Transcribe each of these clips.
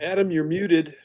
Adam, you're muted.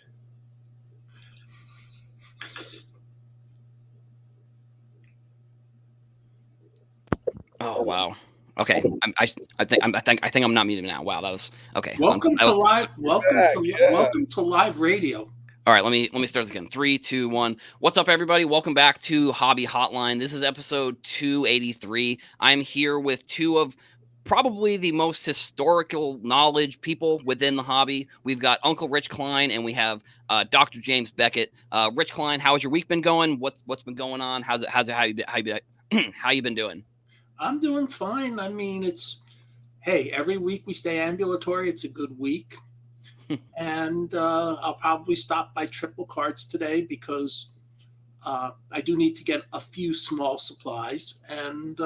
Oh wow. Okay. I think I'm not muted now. Wow, that was okay. Welcome to live. You're back. Yeah. Welcome to live radio. All right, let me start this again. 3, 2, 1. What's up, everybody? Welcome back to Hobby Hotline. This is episode 283. I'm here with two of probably the most historical knowledge people within the hobby. We've got Uncle Rich Klein and we have Dr. James Beckett. Rich Klein, how's your week been going? What's been going on? How you been doing? I'm doing fine. I mean, hey, every week we stay ambulatory. It's a good week. And I'll probably stop by Triple Cards today because I do need to get a few small supplies and,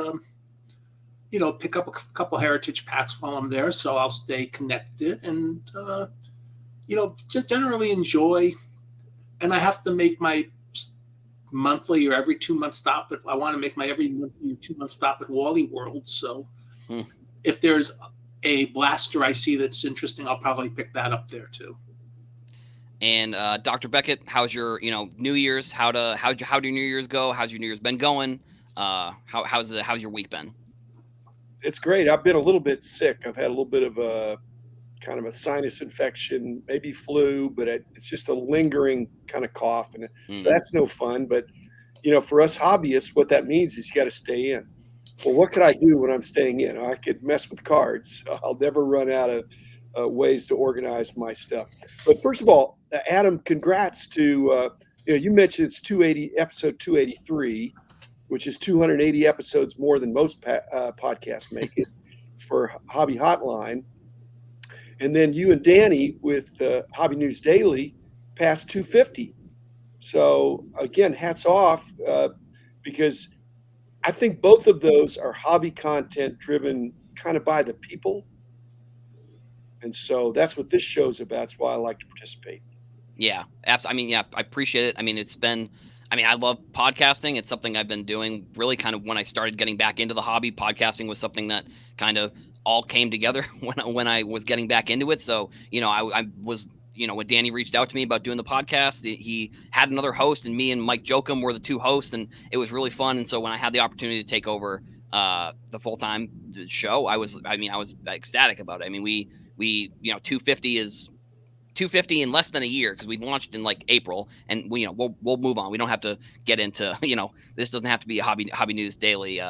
pick up a couple heritage packs while I'm there. So I'll stay connected and, just generally enjoy. And I have to make my monthly or every 2 month stop. But I want to make my every monthly or 2 month stop at Wally World. So if there's a blaster I see that's interesting, I'll probably pick that up there too. And Dr. Beckett, how's your New Year's? How do your New Year's go? How's your New Year's been going? How's your week been? It's great. I've been a little bit sick. I've had a little bit of a kind of a sinus infection, maybe flu, but it's just a lingering kind of cough, and so that's no fun. But for us hobbyists, what that means is you got to stay in. Well, what could I do when I'm staying in? I could mess with cards. I'll never run out of ways to organize my stuff. But first of all, Adam, congrats to you mentioned it's episode 283, which is 280 episodes more than most podcasts make it for Hobby Hotline. And then you and Danny with Hobby News Daily passed 250. So again, hats off because I think both of those are hobby content driven kind of by the people. And so that's what this show's about. That's why I like to participate. Yeah, absolutely. I mean, yeah, I appreciate it. I mean, I love podcasting. It's something I've been doing really kind of when I started getting back into the hobby. Podcasting was something that kind of all came together when I was getting back into it. So, I was, when Danny reached out to me about doing the podcast, he had another host, and me and Mike Jokum were the two hosts, and it was really fun. And so when I had the opportunity to take over the full-time show, I was ecstatic about it. I mean, we 250 is 250 in less than a year because we launched in like April, and we'll move on. We don't have to get into this doesn't have to be a hobby news daily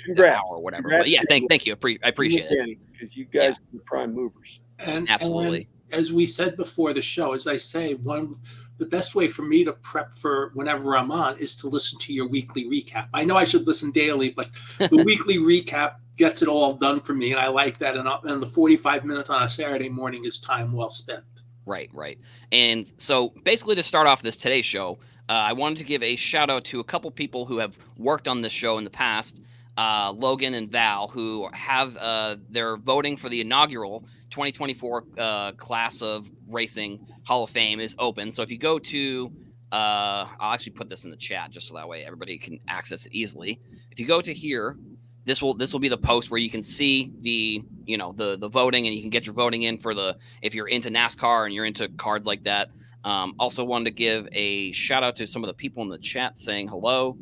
congrats or whatever. Congrats, but yeah, thank you. I appreciate it because you guys are the prime movers. And absolutely. And as we said before the show, as I say, the best way for me to prep for whenever I'm on is to listen to your weekly recap. I know I should listen daily, but the weekly recap gets it all done for me, and I like that. And the 45 minutes on a Saturday morning is time well spent. Right. And so basically to start off today's show, I wanted to give a shout out to a couple people who have worked on this show in the past, Logan and Val, who have they're voting for the inaugural 2024 class of racing Hall of Fame is open. So if you go to I'll actually put this in the chat just so that way everybody can access it easily. If you go to here, this will be the post where you can see the voting, and you can get your voting in for if you're into NASCAR and you're into cards like that. Also wanted to give a shout out to some of the people in the chat saying hello.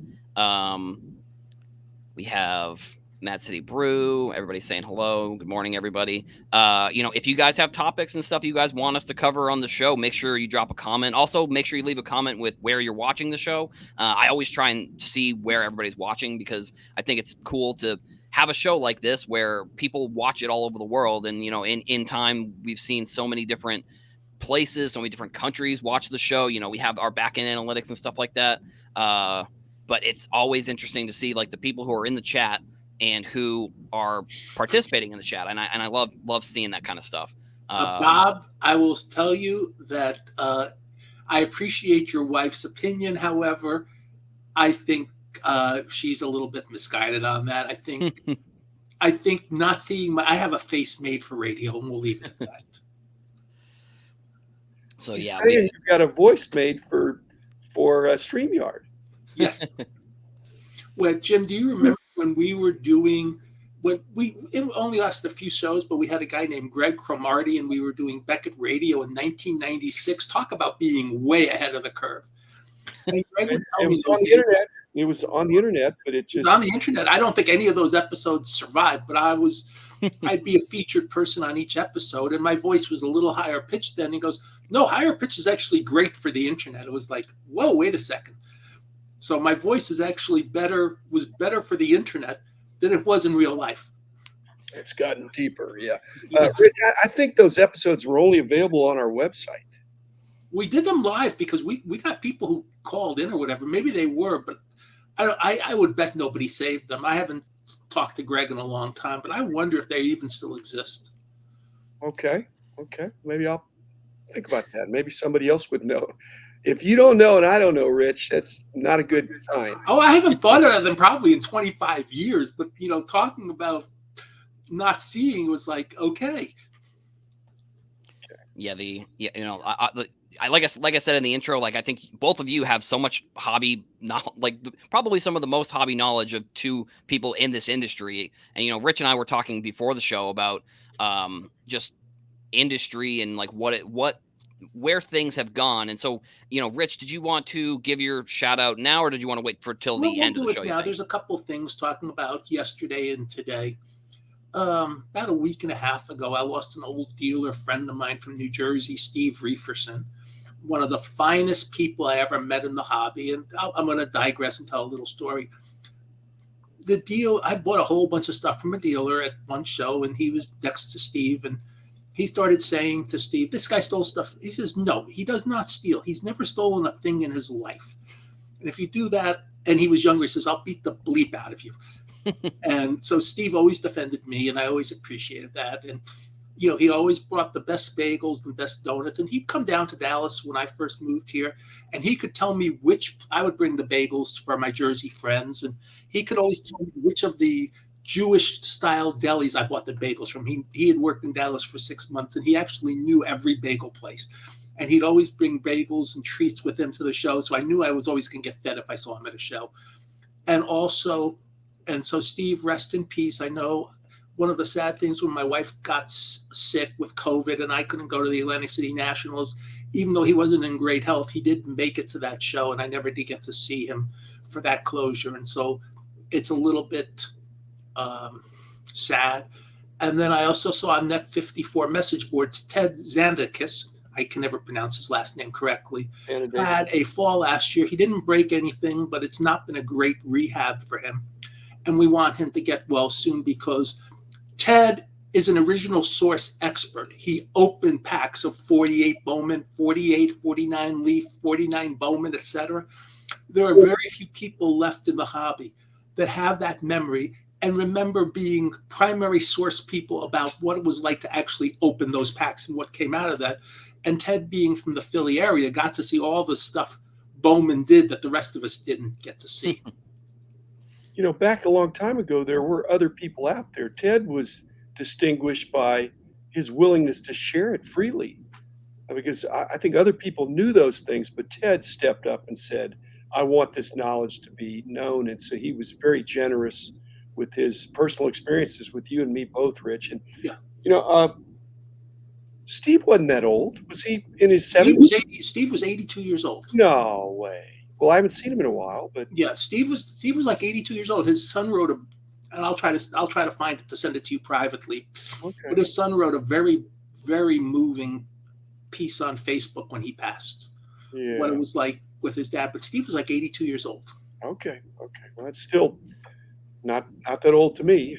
We have Mad City Brew, everybody saying hello. Good morning, everybody. If you guys have topics and stuff you guys want us to cover on the show, make sure you drop a comment. Also, make sure you leave a comment with where you're watching the show. I always try and see where everybody's watching because I think it's cool to have a show like this where people watch it all over the world. And, in time, we've seen so many different places, so many different countries watch the show. We have our back-end analytics and stuff like that. But it's always interesting to see like the people who are in the chat and who are participating in the chat. And I love seeing that kind of stuff. Bob, I will tell you that I appreciate your wife's opinion. However, I think she's a little bit misguided on that. I think not seeing I have a face made for radio, and we'll leave it at that. So yeah, you've got a voice made for StreamYard. Yes. Well, Jim, do you remember when we were doing when it only lasted a few shows, but we had a guy named Greg Cromartie, and we were doing Beckett Radio in 1996. Talk about being way ahead of the curve. And Greg would tell It me was those on the days. internet. It was on the internet, but it It was just on the internet. I don't think any of those episodes survived, but I'd be a featured person on each episode, and my voice was a little higher pitched then. He goes, "No, higher pitch is actually great for the internet." It was like, whoa, wait a second. So my voice is actually was better for the internet than it was in real life. it's gotten deeper. Yeah, Yes. Rich, I think those episodes were only available on our website. We did them live because we got people who called in or whatever. Maybe they were, but I would bet nobody saved them. I haven't talked to Greg in a long time, but I wonder if they even still exist. Okay, maybe I'll think about that. Maybe somebody else would know. If you don't know and I don't know, Rich, that's not a good sign. Oh, I haven't thought of them probably in 25 years, but talking about not seeing was like, okay. Yeah, I like I said in the intro, like I think both of you have so much hobby knowledge, like probably some of the most hobby knowledge of two people in this industry. And Rich and I were talking before the show about just industry and like where things have gone. And so, Rich, did you want to give your shout out now, or did you want to wait for till the We'll end of do the it show? now. There's a couple things talking about yesterday and today. About a week and a half ago, I lost an old dealer friend of mine from New Jersey, Steve Reeferson, one of the finest people I ever met in the hobby. And I'm going to digress and tell a little story. I bought a whole bunch of stuff from a dealer at one show, and he was next to Steve, and he started saying to Steve, "This guy stole stuff." He says, "No, he does not steal. He's never stolen a thing in his life. And if you do that," and he was younger, he says, "I'll beat the bleep out of you." And so Steve always defended me, and I always appreciated that. And he always brought the best bagels and best donuts. And he'd come down to Dallas when I first moved here, and he could tell me which I would bring the bagels for my Jersey friends, and he could always tell me which of the Jewish style delis I bought the bagels from. He had worked in Dallas for 6 months, and he actually knew every bagel place. And he'd always bring bagels and treats with him to the show, so I knew I was always going to get fed if I saw him at a show. And so Steve, rest in peace. I know one of the sad things when my wife got sick with COVID and I couldn't go to the Atlantic City Nationals, even though he wasn't in great health, he did make it to that show, and I never did get to see him for that closure. And so it's a little bit sad. And then I also saw on Net 54 message boards, Ted Zandakis, I can never pronounce his last name correctly, had a fall last year. He didn't break anything, but it's not been a great rehab for him. And we want him to get well soon because Ted is an original source expert. He opened packs of 48 Bowman, 48, 49 Leaf, 49 Bowman, etc. There are very few people left in the hobby that have that memory and remember being primary source people about what it was like to actually open those packs and what came out of that. And Ted, being from the Philly area, got to see all the stuff Bowman did that the rest of us didn't get to see. Back a long time ago, there were other people out there. Ted was distinguished by his willingness to share it freely, because I think other people knew those things, but Ted stepped up and said, "I want this knowledge to be known." And so he was very generous with his personal experiences with you and me both, Rich. And, Yeah. Steve wasn't that old. Was he in his 70s? Steve was 82 years old. No way. Well, I haven't seen him in a while, but yeah, Steve was like 82 years old. His son wrote and I'll try to find it to send it to you privately. okay. But his son wrote a very, very moving piece on Facebook when he passed. Yeah. What it was like with his dad. But Steve was like 82 years old. Okay. Well, that's still not that old to me.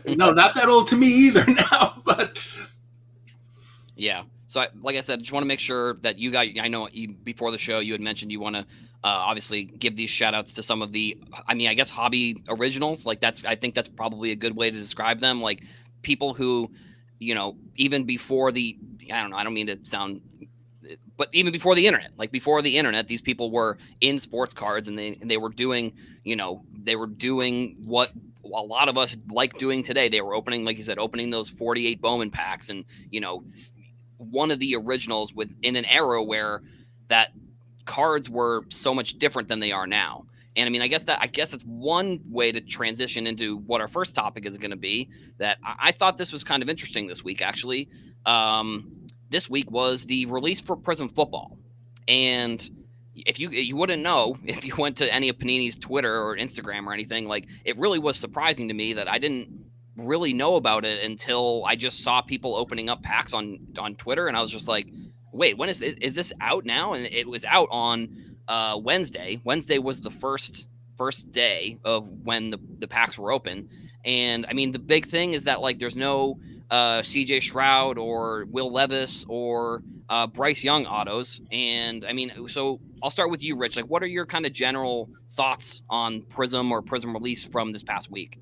No, not that old to me either now, but yeah. So, like I said, just want to make sure that you got. I know before the show you had mentioned you want to obviously give these shout outs to some of the, I guess hobby originals. Like I think that's probably a good way to describe them. Like people who, even before I don't mean to sound, but even before the internet, these people were in sports cards and they were doing, they were doing what a lot of us like doing today. They were opening, like you said, opening those 48 Bowman packs and, one of the originals in an era where that cards were so much different than they are now. And I mean, I guess that's one way to transition into what our first topic is going to be. That I thought this was kind of interesting this week, actually. Um, this week was the release for Prism Football, and if you wouldn't know if you went to any of Panini's Twitter or Instagram or anything, like it really was surprising to me that I didn't really know about it until I just saw people opening up packs on Twitter, and I was just like, wait, when is this out now? And it was out on Wednesday. Wednesday was the first day of when the packs were open. And I mean, the big thing is that like there's no CJ Stroud or Will Levis or Bryce Young autos. And I mean, so I'll start with you, Rich. Like, what are your kind of general thoughts on Prism or Prism release from this past week?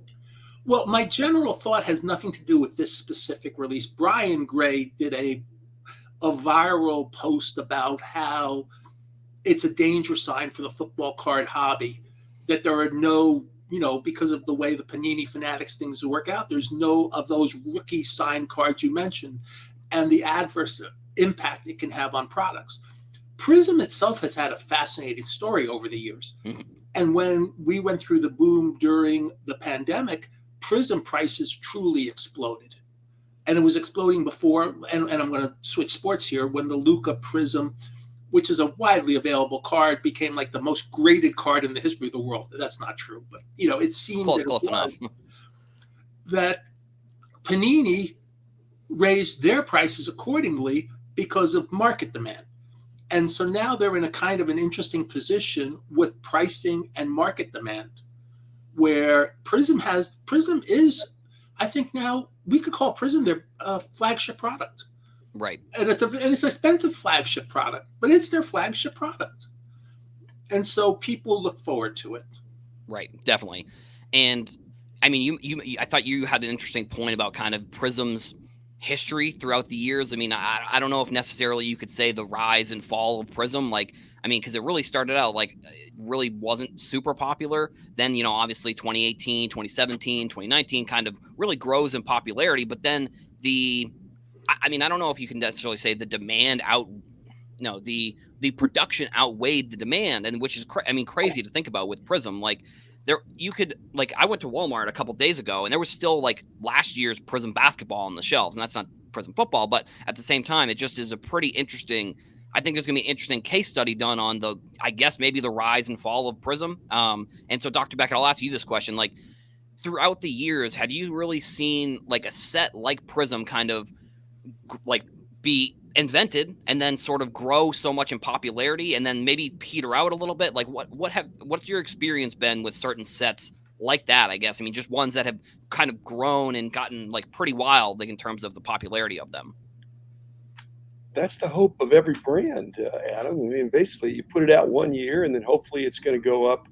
Well, my general thought has nothing to do with this specific release. Brian Gray did a viral post about how it's a danger sign for the football card hobby that there are no, because of the way the Panini Fanatics things work out, there's no of those rookie signed cards you mentioned and the adverse impact it can have on products. Prizm itself has had a fascinating story over the years. Mm-hmm. And when we went through the boom during the pandemic, Prizm prices truly exploded. And it was exploding before, and I'm going to switch sports here, when the Luka Prizm, which is a widely available card, became like the most graded card in the history of the world. That's not true, but it seemed close enough. That Panini raised their prices accordingly because of market demand. And so now they're in a kind of an interesting position with pricing and market demand, where Prizm is, I think now we could call Prizm their flagship product. Right. And it's an expensive flagship product, but it's their flagship product. And so people look forward to it. Right, definitely. And I mean, I thought you had an interesting point about kind of Prism's history throughout the years. I mean, I don't know if necessarily you could say the rise and fall of Prizm. Like, I mean, because it really started out like it really wasn't super popular. Then, obviously 2018, 2017, 2019 kind of really grows in popularity. But then I mean, I don't know if you can necessarily say the demand the production outweighed the demand, and which is crazy to think about with Prizm. Like I went to Walmart a couple days ago and there was still like last year's Prizm basketball on the shelves, and that's not Prizm football, but at the same time it just is a pretty interesting, I think there's going to be an interesting case study done on I guess maybe the rise and fall of Prizm. And so Dr. Beckett, I'll ask you this question. Like, throughout the years, have you really seen like a set like Prizm kind of like be invented and then sort of grow so much in popularity and then maybe peter out a little bit? Like what's your experience been with certain sets like that? I guess, I mean, just ones that have kind of grown and gotten like pretty wild, like in terms of the popularity of them. That's the hope of every brand, Adam. I mean, basically you put it out one year and then hopefully it's going to go up.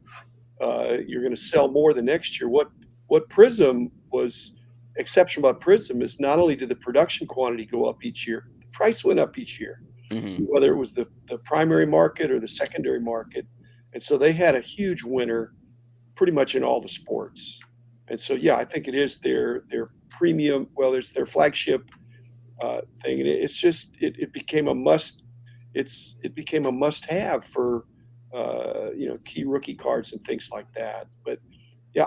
You're going to sell more the next year. What Prizm was exceptional about Prizm is not only did the production quantity go up each year, the price went up each year, whether it was the primary market or the secondary market. And so they had a huge winner pretty much in all the sports. And so, yeah, I think it is their premium. Well, it's their flagship thing, and it's just it became a must. It became a must-have for key rookie cards and things like that. But yeah,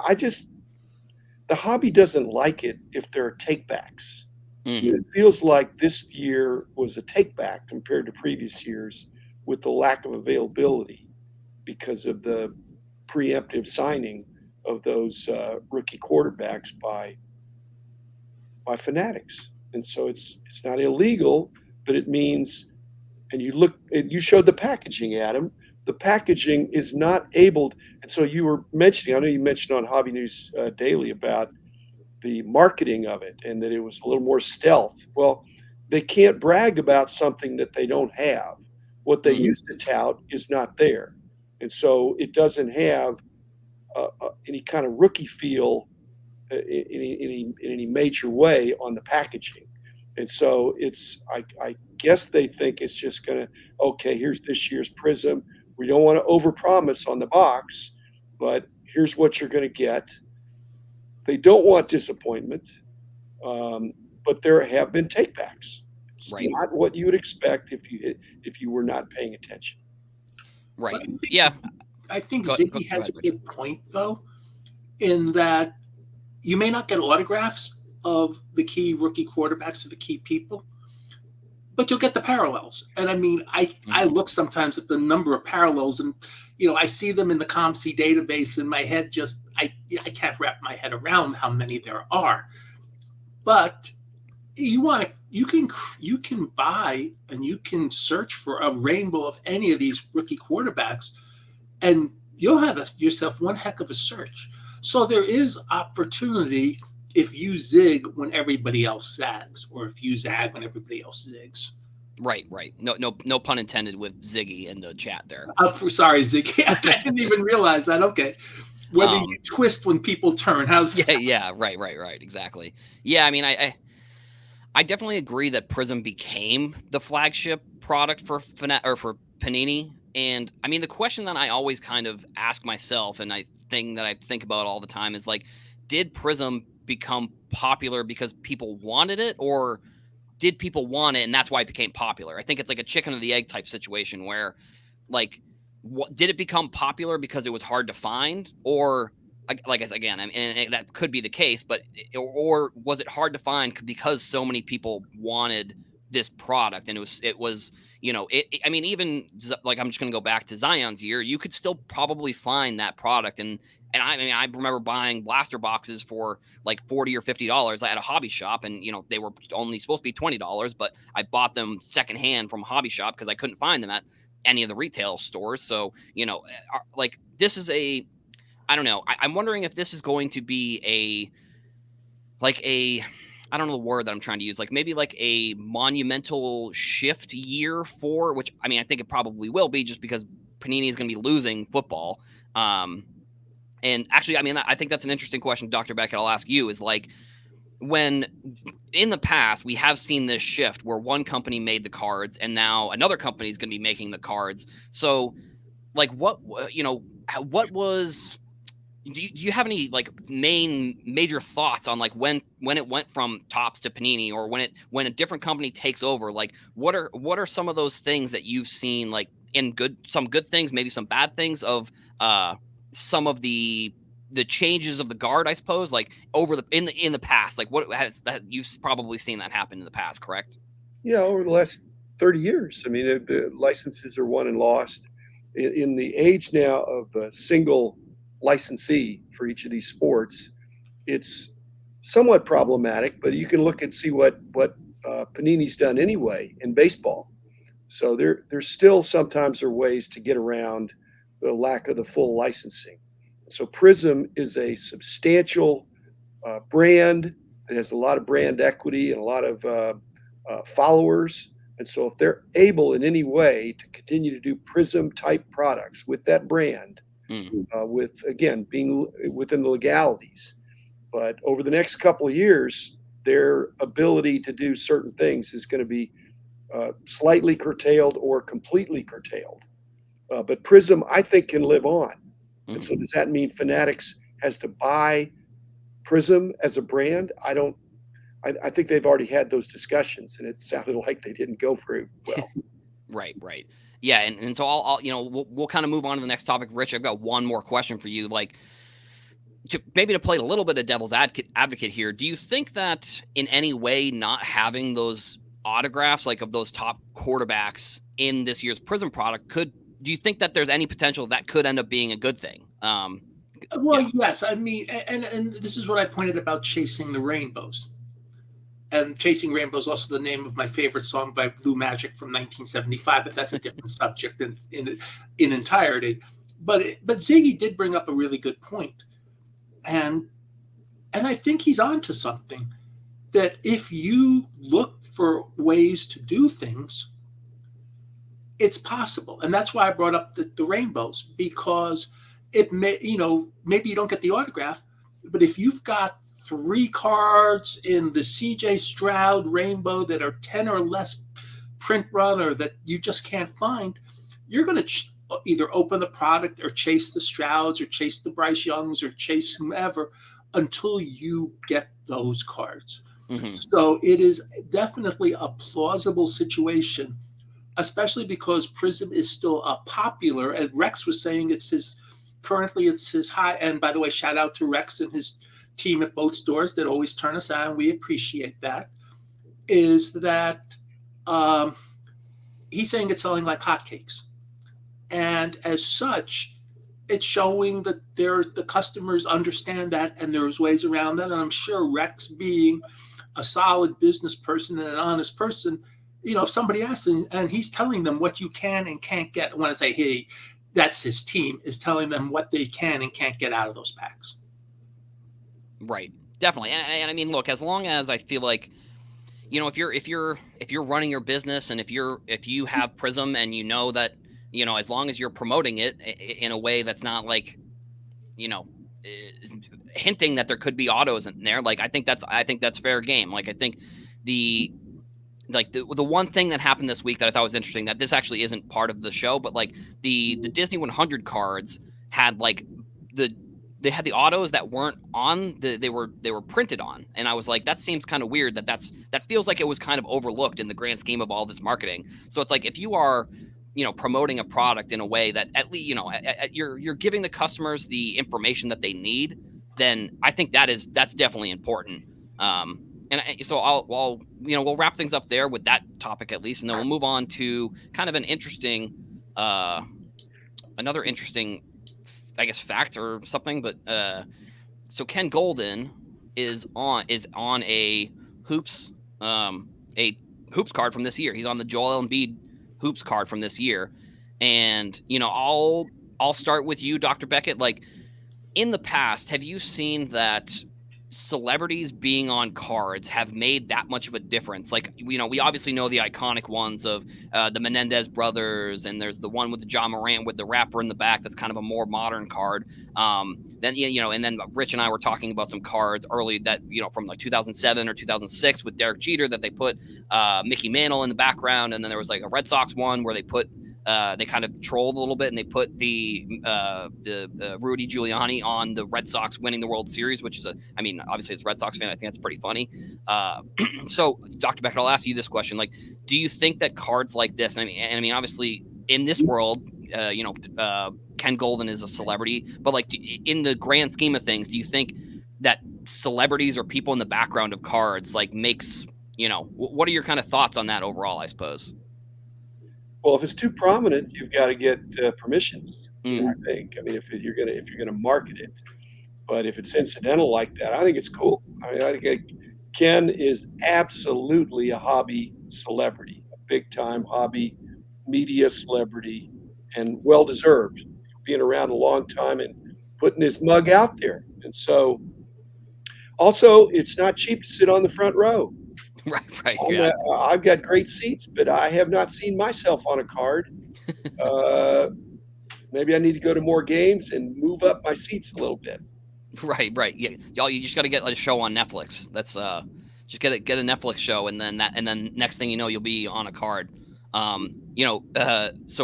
the hobby doesn't like it if there are takebacks. It feels like this year was a takeback compared to previous years with the lack of availability because of the preemptive signing of those rookie quarterbacks by Fanatics. And so it's not illegal, but it means, and you showed the packaging, Adam. The packaging is not able, and so you were mentioning, I know you mentioned on Hobby News Daily about the marketing of it and that it was a little more stealth. Well, they can't brag about something that they don't have. What they used to tout is not there. And so it doesn't have any kind of rookie feel in any major way on the packaging. And so I guess they think it's just going to, okay, here's this year's Prizm. We don't want to overpromise on the box, but here's what you're going to get. They don't want disappointment, but there have been takebacks. It's not what you would expect if you were not paying attention. Right. Yeah. I think Go Ziggy has ahead, a Rich. good point, though, in that you may not get autographs of the key rookie quarterbacks of the key people, but you'll get the parallels. And I mean, I Mhm. look sometimes at the number of parallels, and I see them in the ComC database, and my head just I can't wrap my head around how many there are. But you can buy and you can search for a rainbow of any of these rookie quarterbacks, and you'll have yourself one heck of a search. So there is opportunity if you zig when everybody else zags, or if you zag when everybody else zigs. Right, right. No pun intended with Ziggy in the chat there. Sorry, Ziggy. I didn't even realize that. Okay. Whether you Um, twist when people turn, how's yeah, that? yeah, right, exactly. Yeah, I mean, I definitely agree that Prizm became the flagship product for for Panini. And I mean, the question that I always kind of ask myself, and I think about all the time, is like, did Prizm become popular because people wanted it, or did people want it and that's why it became popular? I think it's like a chicken or the egg type situation where, like, what did it become popular because it was hard to find, or like I said again, I mean, and that could be the case, but or was it hard to find because so many people wanted this product, and it was I mean, even like, I'm just going to go back to Zion's year, you could still probably find that product, and I mean, I remember buying blaster boxes for like $40 or $50 at a hobby shop, and they were only supposed to be $20, but I bought them secondhand from a hobby shop because I couldn't find them at any of the retail stores. So, like, this is a, I don't know. I'm wondering if this is going to be a, I don't know the word that I'm trying to use, like maybe like a monumental shift year for, which I mean, I think it probably will be, just because Panini is going to be losing football. And actually, I mean, I think that's an interesting question, Dr. Beckett. I'll ask you, is like, when in the past we have seen this shift where one company made the cards and now another company is going to be making the cards. So, like, what was, do you have any like major thoughts on like when it went from Tops to Panini, or when a different company takes over? Like, what are some of those things that you've seen, like, in some good things, maybe some bad things of some of the changes of the guard, I suppose, like over in the past, like what has that, you've probably seen that happen in the past, correct? Over the last 30 years, I mean, the licenses are won and lost. In the age now of a single licensee for each of these sports, it's somewhat problematic, but you can look and see what Panini's done anyway in baseball. So there's still sometimes are ways to get around the lack of the full licensing. So Prizm is a substantial brand that has a lot of brand equity and a lot of followers. And so if they're able in any way to continue to do Prizm type products with that brand, Mm, with again being within the legalities, but over the next couple of years, their ability to do certain things is going to be slightly curtailed or completely curtailed. But Prizm, I think, can live on. And mhm. so, does that mean Fanatics has to buy Prizm as a brand? I don't. I think they've already had those discussions, and it sounded like they didn't go very well. Right, right. Yeah, and so I'll we'll kind of move on to the next topic. Rich, I've got one more question for you. Like, maybe to play a little bit of devil's advocate here, do you think that in any way not having those autographs, like, of those top quarterbacks in this year's Prism product, do you think that there's any potential that could end up being a good thing? Well, Yeah. yes. I mean, and this is what I pointed about chasing the rainbows. And Chasing Rainbow is also the name of my favorite song by Blue Magic from 1975, but that's a different subject in entirety. But Ziggy did bring up a really good point, and I think he's onto something. That if you look for ways to do things, it's possible, and that's why I brought up the rainbows, because it may, maybe you don't get the autograph, but if you've got 3 cards in the CJ Stroud rainbow that are 10 or less print run, or that you just can't find, you're going to either open the product or chase the Strouds or chase the Bryce Youngs or chase whomever until you get those cards. Hmm. So it is definitely a plausible situation, especially because Prizm is still a popular, as Rex was saying, it's his currently it's his high. And by the way, shout out to Rex and his team at both stores that always turn us on. We appreciate that. Is that he's saying it's selling like hotcakes, and as such, it's showing that the customers understand that, and there's ways around that. And I'm sure Rex, being a solid business person and an honest person, if somebody asks him and he's telling them what you can and can't get, when I say he, that's his team, is telling them what they can and can't get out of those packs. Right. Definitely. And I mean, look, as long as I feel like, if you're running your business, and if you have Prizm, and that, as long as you're promoting it in a way that's not like, hinting that there could be autos in there, like I think that's fair game. Like I think the one thing that happened this week that I thought was interesting, that this actually isn't part of the show, but like the Disney 100 cards had like they had the autos that weren't on they were printed on, and I was like, that seems kind of weird. That feels like it was kind of overlooked in the grand scheme of all this marketing. So it's like, if you are promoting a product in a way that at least you're giving the customers the information that they need, then I think that's definitely important. So we'll wrap things up there with that topic at least, and then we'll move on to kind of an interesting another interesting, I guess, fact or something. But so Ken Golden is on a hoops card from this year. He's on the Joel Embiid hoops card from this year. And I'll start with you, Dr. Beckett. Like, in the past, have you seen that celebrities being on cards have made that much of a difference? Like, we obviously know the iconic ones of the Menendez brothers, and there's the one with the John Morant with the rapper in the back. That's kind of a more modern card. Then and then Rich and I were talking about some cards early that from like 2007 or 2006 with Derek Jeter, that they put Mickey Mantle in the background, and then there was like a Red Sox one where they put they kind of trolled a little bit, and they put the Rudy Giuliani on the Red Sox winning the World Series, which is obviously as a Red Sox fan, I think that's pretty funny. So Dr. Beckett, I'll ask you this question. Like, do you think that cards like this, and I mean, obviously in this world, Ken Golden is a celebrity, but like in the grand scheme of things, do you think that celebrities or people in the background of cards like makes, what are your kind of thoughts on that overall, I suppose? Well, if it's too prominent, you've got to get permissions. I think. I mean, if you're gonna market it, but if it's incidental like that, I think it's cool. I mean, I think Ken is absolutely a hobby celebrity, a big time hobby media celebrity, and well deserved for being around a long time and putting his mug out there. And so, also, it's not cheap to sit on the front row. Right. Yeah. I've got great seats, but I have not seen myself on a card. Maybe I need to go to more games and move up my seats a little bit. Right. Yeah, y'all, you just got to get a show on Netflix. That's just get a Netflix show, and then next thing you know, you'll be on a card. So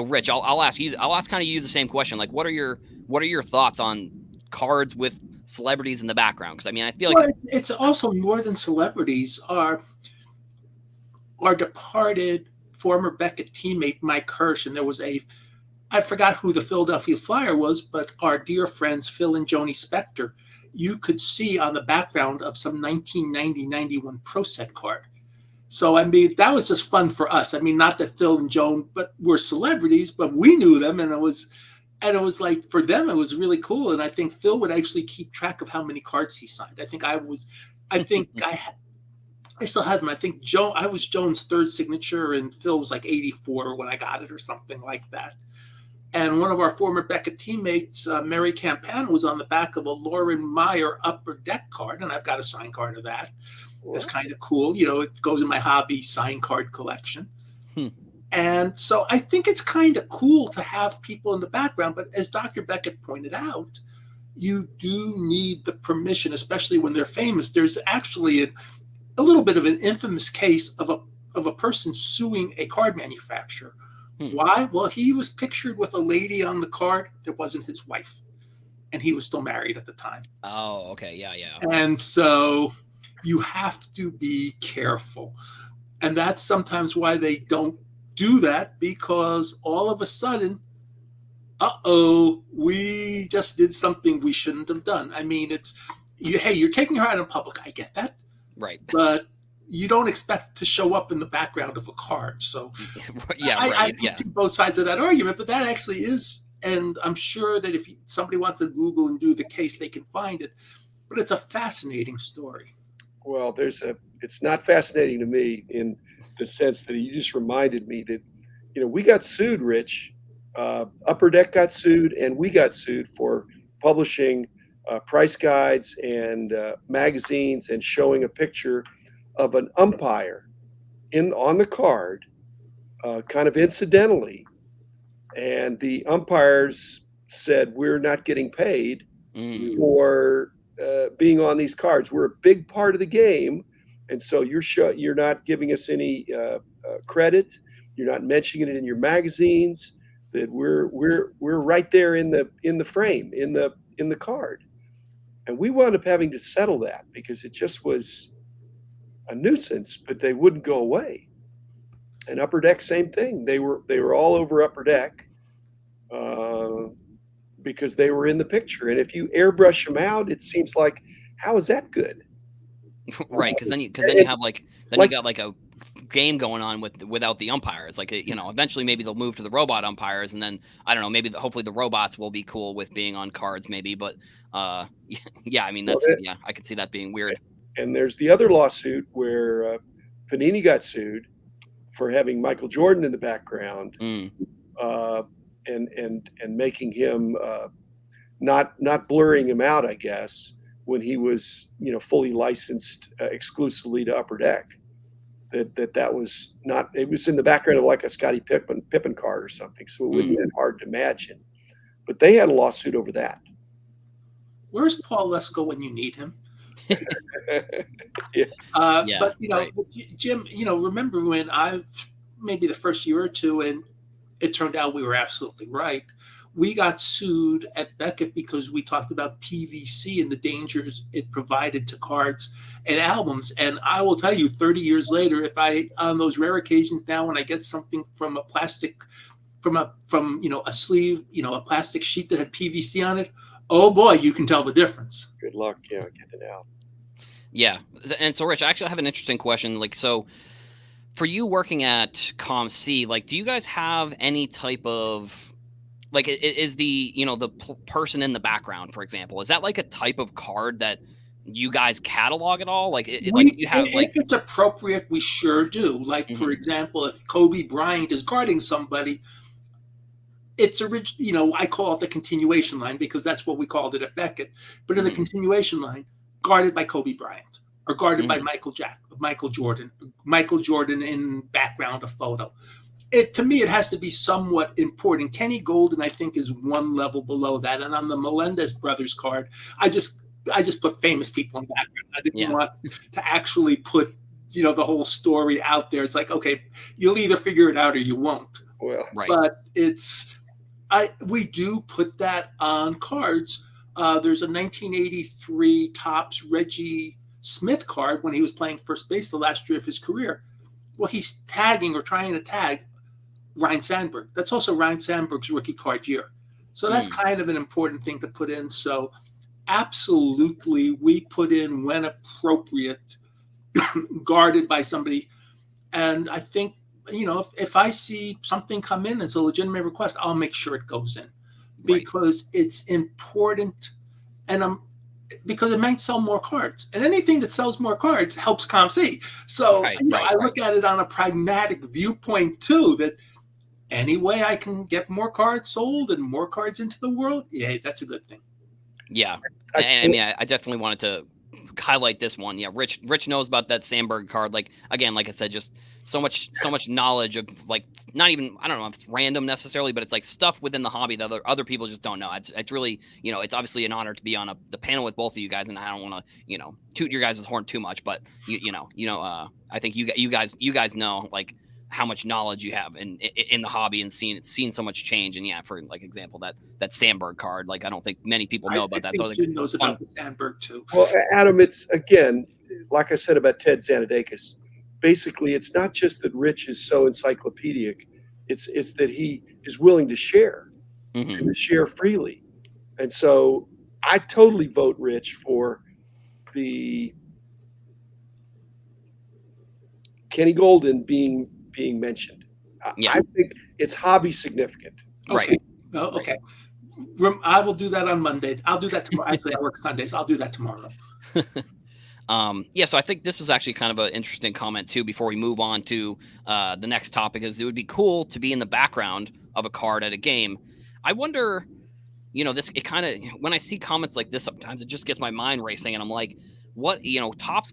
Rich, I'll ask kind of you the same question. Like, what are your thoughts on cards with celebrities in the background? Because I mean, I feel like it's also more than celebrities. Our departed former Beckett teammate Mike Hirsch, and there was I forgot who the Philadelphia Flyer was, but our dear friends Phil and Joni Spector, you could see on the background of some 1990-91 Pro Set card. So I mean, that was just fun for us. I mean, not that Phil and Joan were celebrities, but we knew them, and it was like, for them, it was really cool. And I think Phil would actually keep track of how many cards he signed. I still had them. I think I was Joan's third signature, and Phil was like 84 when I got it or something like that. And one of our former Beckett teammates, Mary Campana, was on the back of a Lauren Meyer Upper Deck card, and I've got a signed card of that. It's kind of cool. It goes in my hobby signed card collection. And so I think it's kind of cool to have people in the background. But as Dr. Beckett pointed out, you do need the permission, especially when they're famous. There's actually a little bit of an infamous case of a person suing a card manufacturer. Why? Well, he was pictured with a lady on the card that wasn't his wife, and he was still married at the time. Oh, okay. Yeah. And so you have to be careful. And that's sometimes why they don't do that, because all of a sudden we just did something we shouldn't have done. I mean, hey, you're taking her out in public. I get that. Right. But you don't expect to show up in the background of a card. So Yeah, I right. can Yeah. see both sides of that argument, but that actually is, and I'm sure that if somebody wants to Google and do the case, they can find it. But it's a fascinating story. Well, it's not fascinating to me in the sense that you just reminded me that, we got sued, Rich. Upper Deck got sued, and we got sued for publishing price guides and magazines and showing a picture of an umpire on the card, kind of incidentally, and the umpires said we're not getting paid for being on these cards. We're a big part of the game, and so you're not giving us any credit. You're not mentioning it in your magazines. That we're right there in the frame in the card, and we wound up having to settle that because it just was a nuisance. But they wouldn't go away. And Upper Deck, same thing. They were all over Upper Deck. Because they were in the picture. And if you airbrush them out, it seems like, how is that good? Right, because then you have you got like a game going on without the umpires. Like eventually maybe they'll move to the robot umpires, and then I don't know. Maybe hopefully the robots will be cool with being on cards, maybe. But yeah, I mean I could see that being weird. And there's the other lawsuit where Panini got sued for having Michael Jordan in the background. And making him not blurring him out, I guess, when he was fully licensed exclusively to Upper Deck. That was not. It was in the background of like a Scottie Pippen card or something, so it wouldn't have been hard to imagine. But they had a lawsuit over that. Where's Paul Lesko when you need him? Yeah. But right. Jim, remember when maybe the first year or two, and it turned out we were absolutely right. We got sued at Beckett because we talked about PVC and the dangers it provided to cards and albums. And I will tell you, 30 years later, if on those rare occasions now, when I get something from a plastic, from a sleeve, a plastic sheet that had PVC on it, oh boy, you can tell the difference. Good luck, getting it out. Yeah, and so Rich, actually, I have an interesting question. For you working at ComC, do you guys have any type of is the person in the background, for example, is that like a type of card that you guys catalog at all? You have if it's appropriate, we sure do. For example, if Kobe Bryant is guarding somebody, it's I call it the continuation line because that's what we called it at Beckett. But in the continuation line, guarded by Kobe Bryant or guarded by Michael Jordan in background, a photo. To me, it has to be somewhat important. Kenny Golden, I think, is one level below that. And on the Melendez brothers card, I just put famous people in background. I didn't want to actually put, the whole story out there. It's like, okay, you'll either figure it out or you won't. Well, right. But we do put that on cards. There's a 1983 Topps Reggie Smith card when he was playing first base the last year of his career. Well, he's tagging or trying to tag Ryan Sandberg. That's also Ryan Sandberg's rookie card year. So that's kind of an important thing to put in. So absolutely, we put in when appropriate, guarded by somebody. And I think, if I see something come in, it's a legitimate request, I'll make sure it goes in because it's important. And because it might sell more cards, and anything that sells more cards helps ComC. So I look at it on a pragmatic viewpoint too, that any way I can get more cards sold and more cards into the world, that's a good thing. Yeah. I definitely wanted to highlight this one. Yeah, Rich knows about that Sandberg card. Again, like I said, just so much knowledge of not even, I don't know if it's random necessarily, but it's stuff within the hobby that other people just don't know. It's really, it's obviously an honor to be on the panel with both of you guys, and I don't want to, toot your guys' horn too much, but I think you guys know how much knowledge you have in the hobby and seen so much change. And for example, that Sandberg card, I don't think many people know about that. So Jim knows about the Sandberg too. Well, Adam, it's again, like I said about Ted Zanadakis, basically it's not just that Rich is so encyclopedic, it's that he is willing to share. Hmm. and to share freely. And so I totally vote, Rich, for the Kenny Golden being mentioned. Yeah. I think it's hobby significant. Right. Okay. Oh, okay. I will do that on Monday. I'll do that tomorrow. Actually, I work Sundays. I'll do that tomorrow. Yeah, so I think this was actually kind of an interesting comment too. Before we move on to the next topic, is it would be cool to be in the background of a card at a game. I wonder, this it kind of when I see comments like this, sometimes it just gets my mind racing, and I'm like, what Tops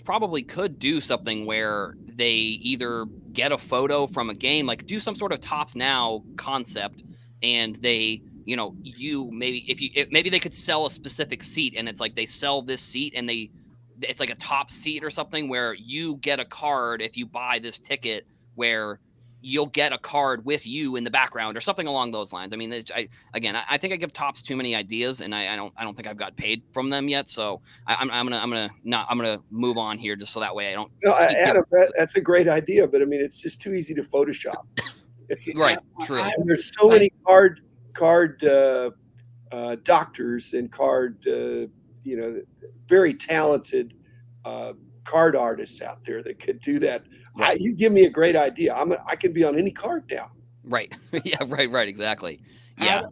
probably could do something where they either get a photo from a game, like do some sort of Tops Now concept, and they, you maybe maybe they could sell a specific seat, and it's like they sell this seat, and it's like a top seat or something where you get a card if you buy this ticket, where you'll get a card with you in the background or something along those lines. I mean, I think I give Tops too many ideas, and I don't think I've got paid from them yet. So I'm gonna move on here just so that way I don't No, give. Adam, that's a great idea, but I mean, it's just too easy to Photoshop. Right, I, true. And there's so many card doctors and very talented card artists out there that could do that. Right. You give me a great idea. I can be on any card now. Right. Yeah, right, exactly. Yeah.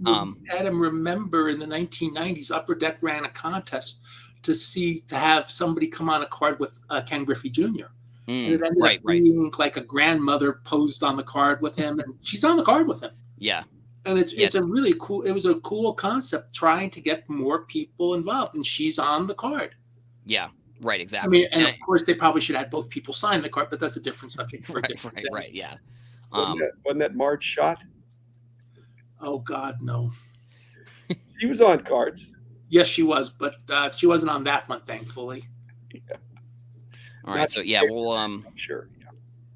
Adam, remember in the 1990s, Upper Deck ran a contest to have somebody come on a card with Ken Griffey Jr. And it ended Right, up being like a grandmother posed on the card with him, and she's on the card with him. Yeah. And it's a really cool. It was a cool concept trying to get more people involved, and she's on the card. Yeah. Right. I Exactly. mean, and of course, they probably should have both people sign the card, but that's a different subject for a different day. Right. Yeah. Wasn't that Marge Shot? Oh God, no. She was on cards. Yes, she was, but she wasn't on that one, thankfully. Yeah. All right. Not So sure. yeah, we'll I'm sure. Yeah.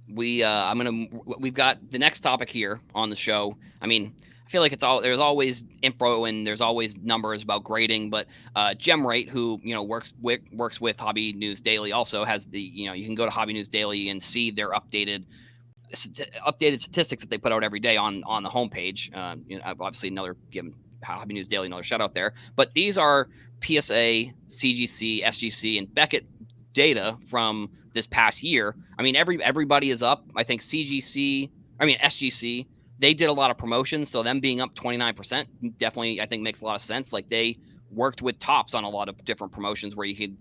we've got the next topic here on the show. I mean, I feel like there's always info and there's always numbers about grading, but Gemrate, who works with Hobby News Daily, also has you can go to Hobby News Daily and see their updated statistics that they put out every day on the homepage. Obviously giving Hobby News Daily another shout out there, but these are PSA, CGC, SGC, and Beckett data from this past year. I mean, everybody is up. I think SGC, they did a lot of promotions, so them being up 29% definitely I think makes a lot of sense. Like they worked with Tops on a lot of different promotions where you could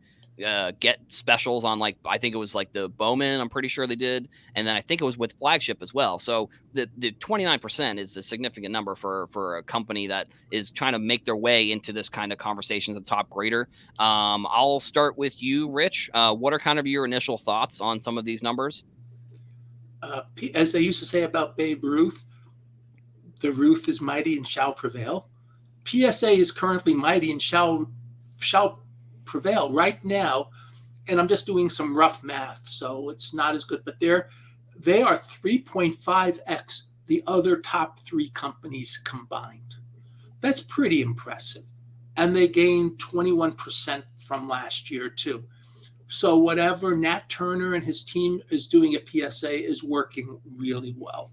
get specials on, like I think it was like the Bowman, I'm pretty sure they did, and then I think it was with Flagship as well. So the 29% is a significant number for a company that is trying to make their way into this kind of conversation as a top grader. I'll start with you, Rich. What are kind of your initial thoughts on some of these numbers? As they used to say about Babe Ruth, the Ruth is mighty and shall prevail. PSA is currently mighty and shall prevail right now, and I'm just doing some rough math, so it's not as good, but they are 3.5x the other top three companies combined. That's pretty impressive, and they gained 21% from last year too. So whatever Nat Turner and his team is doing at PSA is working really well.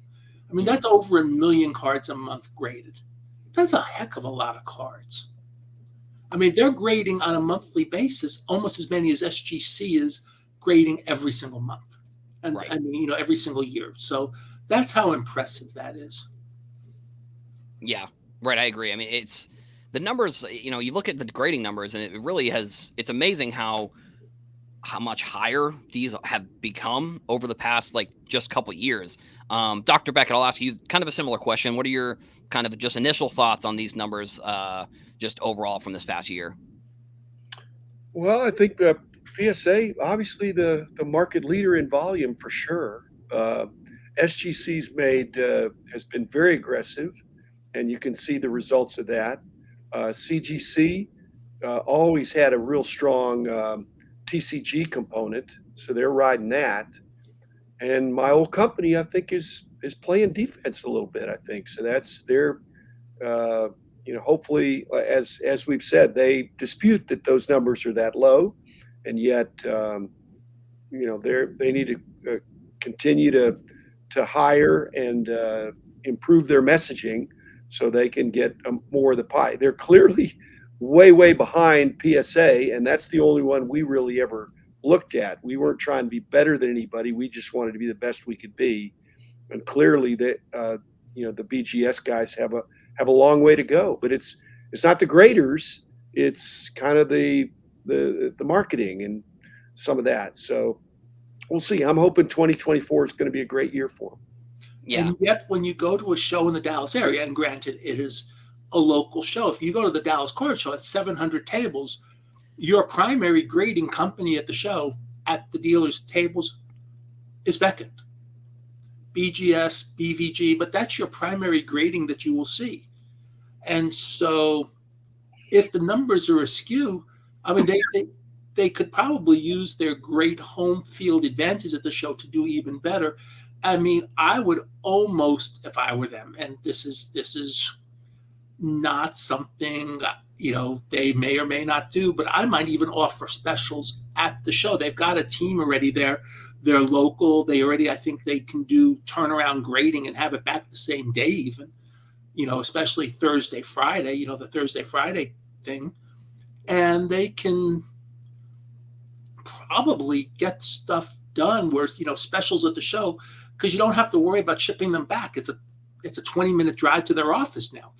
I mean, that's over 1 million cards a month graded. That's a heck of a lot of cards. I mean, they're grading on a monthly basis almost as many as SGC is grading every single month. And Right. I mean, every single year. So that's how impressive that is. Yeah, right. I agree. I mean, it's the numbers, you look at the grading numbers and it really it's amazing how much higher these have become over the past, like, just couple years. Dr. Beckett, I'll ask you kind of a similar question. What are your kind of just initial thoughts on these numbers, just overall from this past year? Well, I think PSA, obviously the market leader in volume for sure. SGC's has been very aggressive, and you can see the results of that. CGC always had a real strong TCG component, so they're riding that. And my old company, I think, is playing defense a little bit. I think so. That's their, hopefully, as we've said, they dispute that those numbers are that low, and yet, they need to continue to hire and improve their messaging. so they can get more of the pie. They're clearly way behind PSA, and that's the only one we really ever looked at. We weren't trying to be better than anybody. We just wanted to be the best we could be, and clearly the BGS guys have a long way to go. But it's not the graders; it's kind of the marketing and some of that. So we'll see. I'm hoping 2024 is going to be a great year for them. Yeah. And yet, when you go to a show in the Dallas area, and granted, it is a local show, if you go to the Dallas Card Show, it's 700 tables. Your primary grading company at the show, at the dealer's tables, is Beckett, BGS, BVG, but that's your primary grading that you will see. And so, if the numbers are askew, I mean, they could probably use their great home field advantage at the show to do even better. I mean, I would almost, if I were them, and this is not something they may or may not do, but I might even offer specials at the show. They've got a team already there. They're local. They already, I think, they can do turnaround grading and have it back the same day, even. Especially Thursday, Friday. The Thursday, Friday thing, and they can probably get stuff done where specials at the show, because you don't have to worry about shipping them back. It's a 20-minute drive to their office now,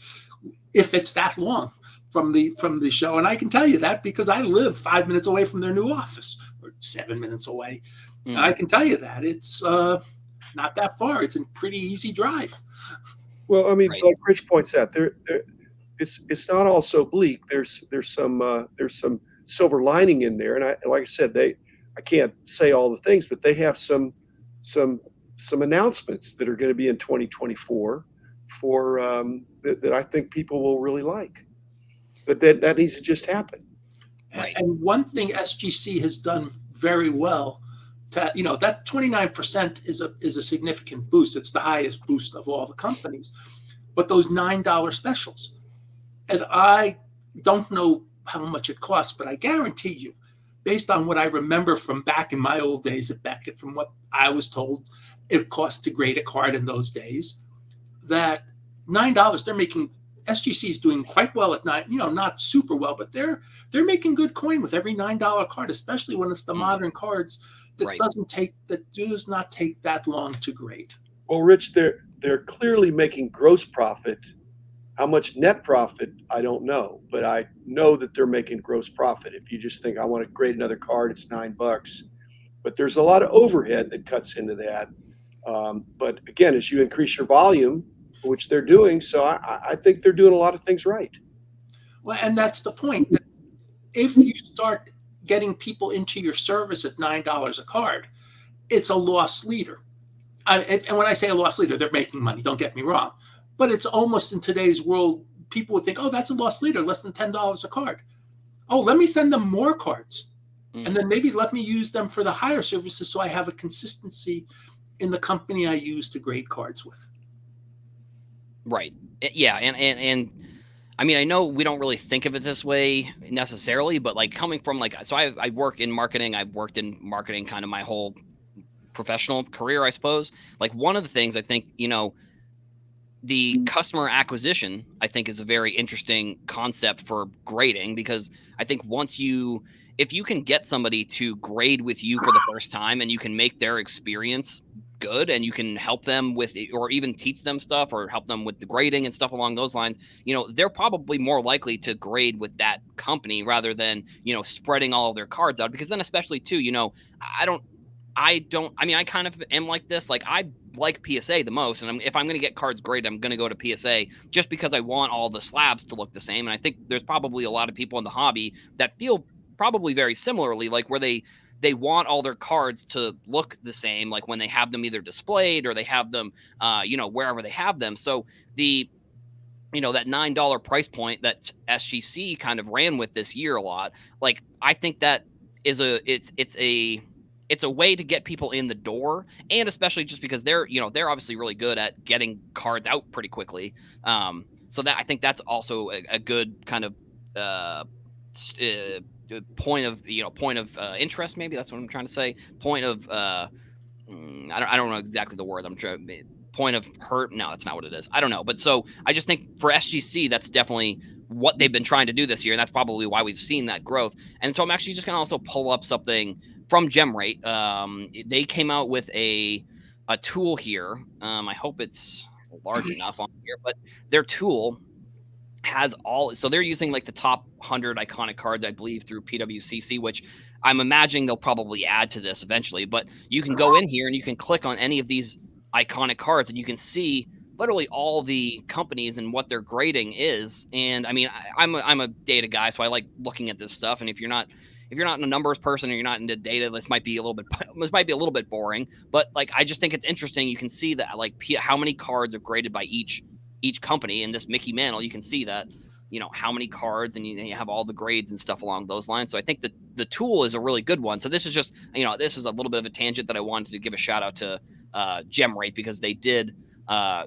if it's that long from the show. And I can tell you that because I live 5 minutes away from their new office, or 7 minutes away. And I can tell you that it's not that far. It's a pretty easy drive. Well, I mean, Right. like Rich points out, it's not all so bleak. There's some silver lining in there, and like I said, I can't say all the things, but they have some announcements that are going to be in 2024 for that I think people will really like. But that needs to just happen. Right. And one thing SGC has done very well, that 29% is a significant boost. It's the highest boost of all the companies. But those $9 specials, and I don't know how much it costs, but I guarantee you, based on what I remember from back in my old days at Beckett, from what I was told it cost to grade a card in those days, that $9 they're making. SGC is doing quite well at nine, not super well, but they're making good coin with every $9 card, especially when it's the modern cards that Right. does not take that long to grade. Well, Rich, they're clearly making gross profit. How much net profit, I don't know, but I know that they're making gross profit. If you just think I want to grade another card, it's $9, but there's a lot of overhead that cuts into that. But again, as you increase your volume, which they're doing, so I think they're doing a lot of things right. Well, and that's the point. That if you start getting people into your service at $9 a card, it's a loss leader. And when I say a loss leader, they're making money. Don't get me wrong, but it's almost, in today's world, people would think, oh, that's a loss leader, less than $10 a card. Oh, let me send them more cards, and then maybe let me use them for the higher services, so I have a consistency in the company I use to grade cards with. Right. Yeah. And I mean, I know we don't really think of it this way necessarily, but like coming from so I work in marketing. I've worked in marketing kind of my whole professional career, I suppose. Like one of the things I think, the customer acquisition, I think, is a very interesting concept for grading, because I think if you can get somebody to grade with you for the first time, and you can make their experience good, and you can help them with, or even teach them stuff, or help them with the grading and stuff along those lines, they're probably more likely to grade with that company rather than, spreading all of their cards out. Because then, especially too, I mean, I kind of am like this. Like, I like PSA the most. And if I'm going to get cards graded, I'm going to go to PSA, just because I want all the slabs to look the same. And I think there's probably a lot of people in the hobby that feel probably very similarly, like where they want all their cards to look the same, like when they have them either displayed or they have them, wherever they have them. So that $9 price point that SGC kind of ran with this year a lot, like, I think that is it's a way to get people in the door, and especially just because they're obviously really good at getting cards out pretty quickly. So that, I think that's also a good kind of point of interest. Maybe that's what I'm trying to say. Point of I don't know exactly the word I'm trying. point of hurt. No, that's not what it is. I don't know. But so I just think for SGC, that's definitely what they've been trying to do this year. And that's probably why we've seen that growth. And so I'm actually just going to also pull up something from GemRate. They came out with a tool here. I hope it's large enough on here, but their tool has all, so they're using like the top 100 iconic cards, I believe, through PWCC, which I'm imagining they'll probably add to this eventually. But you can go in here and you can click on any of these iconic cards and you can see literally all the companies and what their grading is. And I mean, I'm a data guy, so I like looking at this stuff. And if you're not a numbers person or you're not into data, this might be a little bit boring. But like, I just think it's interesting. You can see that like how many cards are graded by each company. In this Mickey Mantle, you can see that, how many cards, and you have all the grades and stuff along those lines. So I think that the tool is a really good one. So this is just, this was a little bit of a tangent that I wanted to give a shout out to GemRate, because they did,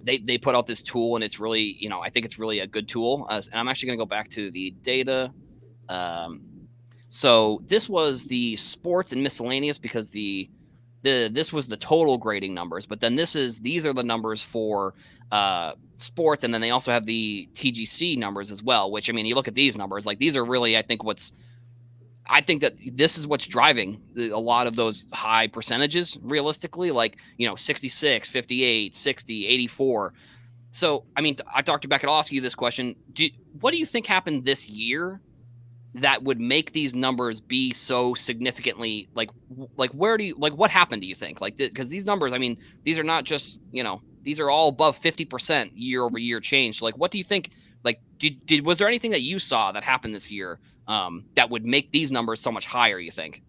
they put out this tool, and it's really, I think it's really a good tool. And I'm actually going to go back to the data. So this was the sports and miscellaneous, because this was the total grading numbers, but then these are the numbers for sports, and then they also have the TGC numbers as well, which, I mean, you look at these numbers, like these are really, I think that this is what's driving a lot of those high percentages realistically, like, 66, 58, 60, 84. So, I mean, Dr. Beckett, I'll ask you this question. What do you think happened this year that would make these numbers be so significantly, like what happened, do you think? Like, because these numbers, I mean, these are not just, these are all above 50% year over year change. So, like, what do you think? Like, was there anything that you saw that happened this year that would make these numbers so much higher, you think?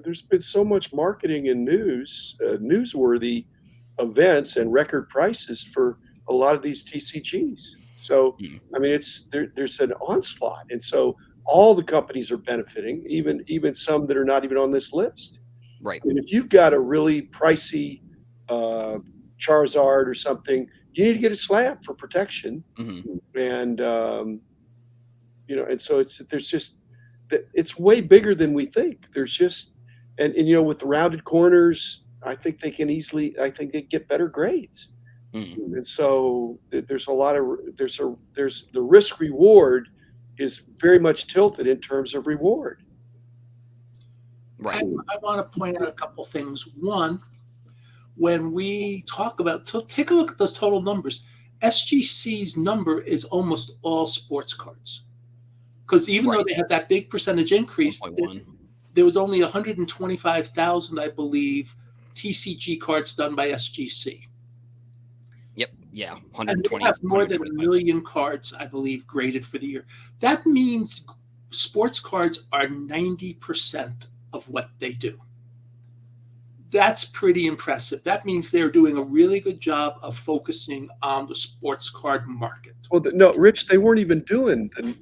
There's been so much marketing and newsworthy events and record prices for a lot of these TCGs. So, I mean, there's an onslaught, and so all the companies are benefiting, even some that are not even on this list. Right. I mean, if you've got a really pricey Charizard or something, you need to get a slab for protection, and and so it's way bigger than we think. There's just and with the rounded corners, I think they get better grades. And so there's the risk reward is very much tilted in terms of reward. Right. I want to point out a couple things. One, when we talk about, take a look at those total numbers. SGC's number is almost all sports cards, because even though they have that big percentage increase, there was only 125,000, I believe, TCG cards done by SGC. Yep. Yeah. 120. And they have more than 1 million cards, I believe, graded for the year. That means sports cards are 90% of what they do. That's pretty impressive. That means they're doing a really good job of focusing on the sports card market. Well, no, Rich, they weren't even doing the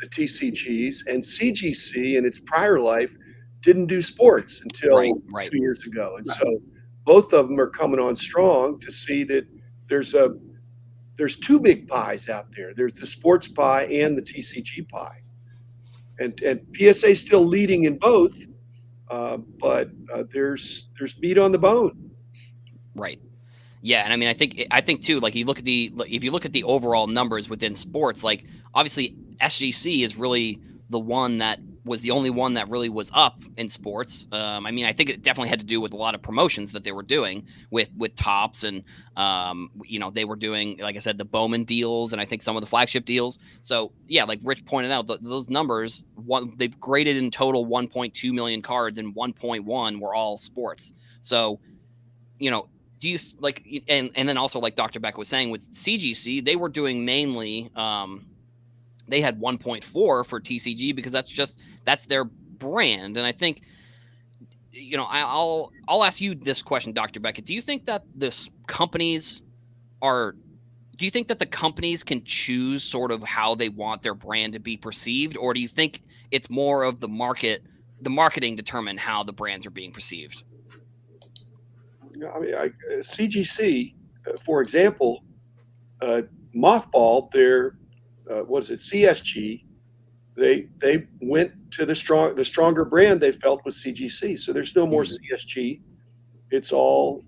TCGs, and CGC in its prior life didn't do sports until 2 years ago, and so both of them are coming on strong to see that there's two big pies out there. There's the sports pie and the TCG pie, and PSA still leading in both, but there's meat on the bone. Right. Yeah, and I mean, I think too, like, if you look at the overall numbers within sports, like, obviously SGC is really the one that was the only one that really was up in sports. I mean, I think it definitely had to do with a lot of promotions that they were doing with Topps, and they were doing, like I said, the Bowman deals, and I think some of the flagship deals. So yeah, like Rich pointed out, those numbers, they graded in total 1.2 million cards, and 1.1 were all sports. So, do you like, and then also, like Dr. Beck was saying, with CGC, they were doing mainly, they had 1.4 for TCG, because that's their brand. And I think, I'll ask you this question, Dr. Beckett. Do you think that the companies can choose sort of how they want their brand to be perceived? Or do you think it's more of the marketing determine how the brands are being perceived? I mean, CGC, for example, mothballed their CSG. They went to the stronger brand they felt was CGC. So there's no more CSG. It's all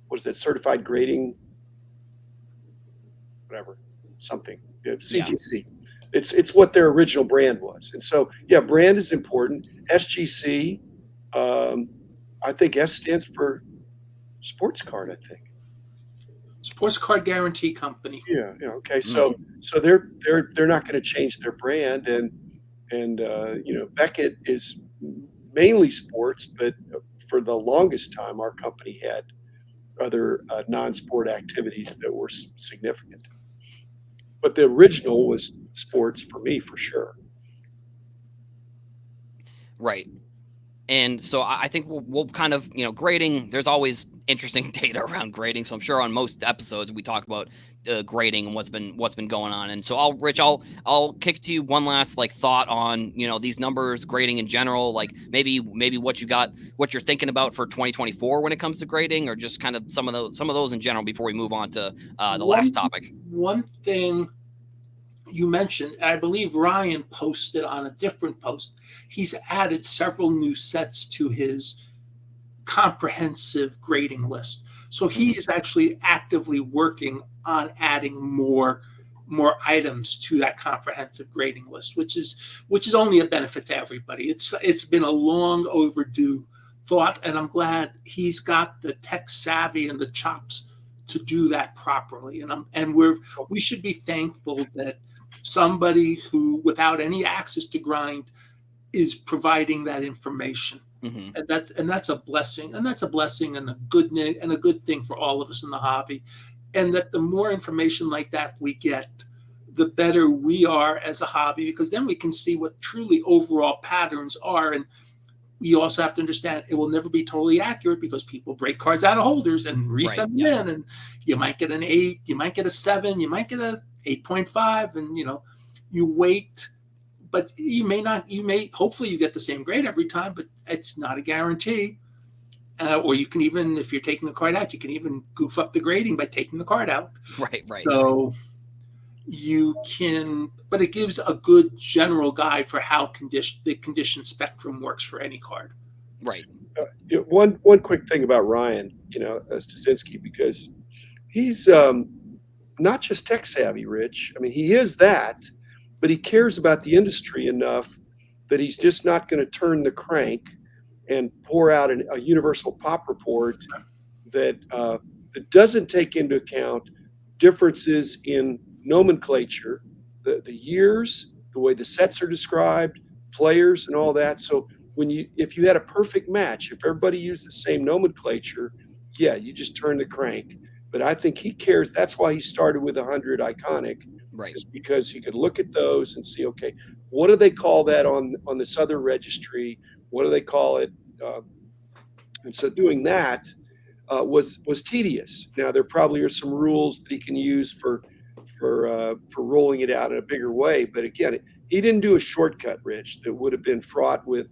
what is that, certified grading, whatever, something, Yeah. CGC. It's what their original brand was. And so, yeah, brand is important. SGC, I think S stands for sports card, I think. Sports Card Guarantee Company. Yeah, yeah, okay. Mm. So they're not going to change their brand, and Beckett is mainly sports, but for the longest time, our company had other non-sport activities that were significant. But the original was sports for me, for sure. Right. And so I think we'll kind of, grading. There's always interesting data around grading. So I'm sure on most episodes we talk about grading and what's been going on. And so Rich, I'll kick to you one last thought on these numbers, grading in general. Like maybe what you're thinking about for 2024 when it comes to grading, or just kind of some of those in general before we move on to the last topic. One thing you mentioned, I believe Ryan posted on a different post, he's added several new sets to his comprehensive grading list. So he is actually actively working on adding more items to that comprehensive grading list, which is only a benefit to everybody. It's been a long overdue thought, and I'm glad he's got the tech savvy and the chops to do that properly. And we should be thankful that somebody who, without any access to grind, is providing that information. Mm-hmm. And that's a blessing, and a good thing for all of us in the hobby. And that the more information like that we get, the better we are as a hobby, because then we can see what truly overall patterns are. And you also have to understand it will never be totally accurate, because people break cards out of holders and reset them in, and you might get an 8, you might get a 7, you might get a 8.5, and you wait. But you may hopefully you get the same grade every time, but it's not a guarantee. Or you can even, if you're taking the card out, you can even goof up the grading by taking the card out. Right. So you can, but it gives a good general guide for how the condition spectrum works for any card. Right. One quick thing about Ryan, Stasinski, because he's not just tech savvy, Rich. I mean, he is that, but he cares about the industry enough that he's just not going to turn the crank and pour out a universal pop report that doesn't take into account differences in nomenclature, the years, the way the sets are described, players, and all that. So if you had a perfect match, if everybody used the same nomenclature, yeah, you just turn the crank. But I think he cares. That's why he started with 100 iconic, right? Is because he could look at those and see, okay, what do they call that on this other registry? What do they call it? And so doing that was tedious. Now there probably are some rules that he can use for rolling it out in a bigger way. But again, he didn't do a shortcut, Rich, that would have been fraught with